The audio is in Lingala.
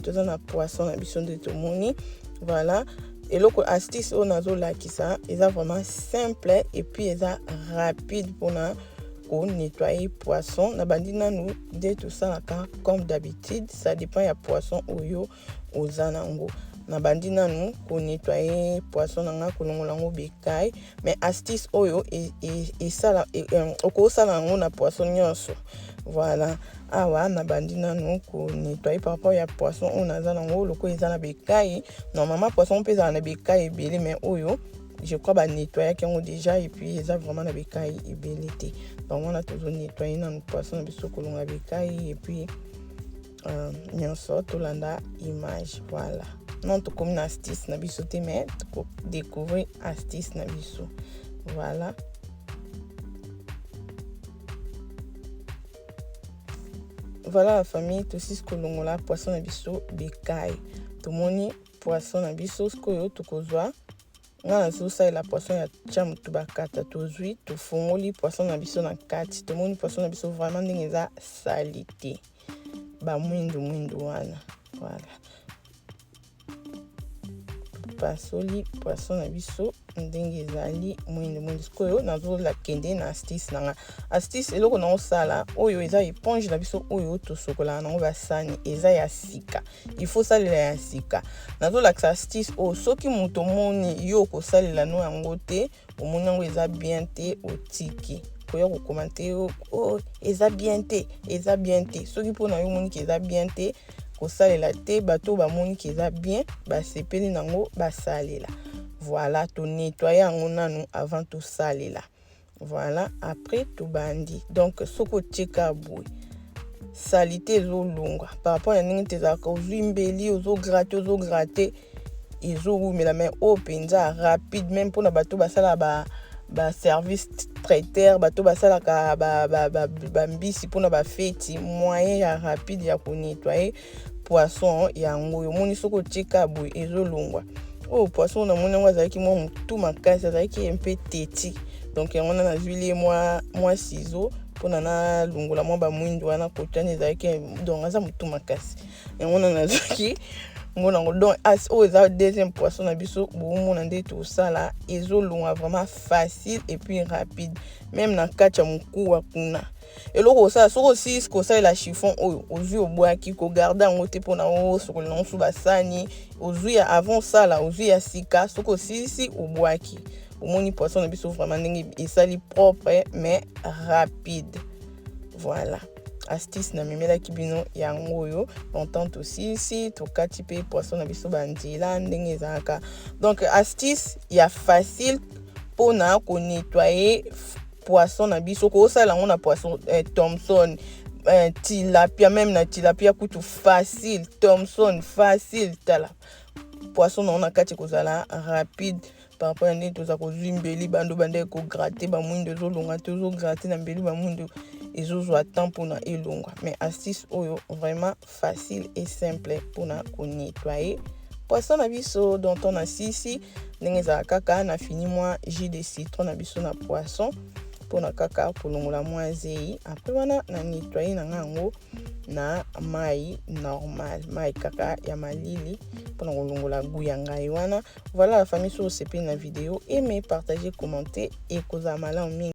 toza na poisson na biso nde tomoni. Voilà. Et l'autre astuce on a là qui ça, est vraiment simple et puis est rapide pour nettoyer poisson. Na bandina nous de tout ça comme d'habitude, ça dépend ya poisson oyo ozanango. Na bandina nous pour nettoyer poisson nanga kolongolango bekay, mais astuce oyo et ça la oko sala ngo na poisson nyonso. Voilà. Awa na bandina nous pour nettoyer par rapport ya poisson on a zanango loko ezana bekay. Normalement poisson peut na bekay belé, mais oyo je crois ba nettoyer qui ont déjà et puis ils ont vraiment na bekay ebelité. Donc on a toujours nettoyer na poisson na biso kolonga bekay et puis nyonso to landa image. Voilà. Non to comme na astuce na biso te, mais to découvrir astuce na biso. Voilà. Voilà la famille, tout ce que l'on a poisson na biso bekay. Tout moni poisson na biso skoyo to kozwa. Nga zo sa la poisson ya cham to bakata to zui to fongoli poisson na biso na kati. Tout moni poisson na biso vraiment ndengeza salité. Ba mwindu wana. Voilà. Pasoli poisson na biso ndengezali mwindu skoyo nazo la kende na astuce nanga. Astuce eloko na osala oyo eza éponge na biso oyo to sokola na ba sani eza ya sika. Il faut salela ya sika. Nazo la astuce o soki muto moni yo ko salela no yango te, omoni yango eza bien te otiki. Koya ko commenter oh eza bien te. Soki pona yo moni ki eza bien te, ko salela te bato ba moni ki eza bien, ba sepeli nango ba salela. Voilà, to nettoyer yango nanu avant to salela. Voilà, après to bandi. Donc soko tcheka boui. Salité zo longa. Par rapport à ningi tezaka ozwi mbeli ozo gratter ezo rumela mais o penza rapide même pour na bato basala ba service traiteur bato basala ka ba mbisi pour na ba feti moyen ya rapide ya ko nettoyer poisson yango yo moni soko tcheka boui ezo longwa. Oh poisson na moni ngwa zaki mo tout makasi zaki un peu teti. Donc on a huilé moi ciseaux pour na lungola mo ba mwindu wana kotani zaki donc aza mutu makasi. Et on a zaki mon donc as o eza deuxième poisson na biso bo mona nde tout ça là ezo longa vraiment facile et puis rapide même na kacha mukuwa kuna. Et loko ça soko si ko ça la chiffon ozui obwaki ko garder en ote pona o soko na su basani ozui avant ça là ozui ya sika soko si obwaki omoni poisson na biso vraiment ndenge esali propre mais rapide. Voilà. Astuce na memela kibino yango yo entente aussi si to kati pe poisson na biso bandila ndenge ezaka. Donc astuce ya facile pona ko nettoyer poisson na biso ko sala ngona poisson Thomson tilapia même na tilapia kutu facile Thomson facile tala poisson na kati ko sala rapide par rapport à nde toza ko zimbeli bando bande ko gratter ba mwindo zo longa tozo gratter na mbeli ba mwindo ezozwa temps pour na elongwa. Mais astuce oyo vraiment facile et simple pour na ko nettoyer poisson na biso dont on a ici ndenge za kaka na fini moi jus de citron na biso na poisson pour na kaka kolongola moi zei. Après wana na nettoyer na ngango na mai normal mai kaka ya malili pour na kolongola goût ya ngai wana. Voilà la famille sur CP na vidéo, aimez, partagez, commentez et kozamala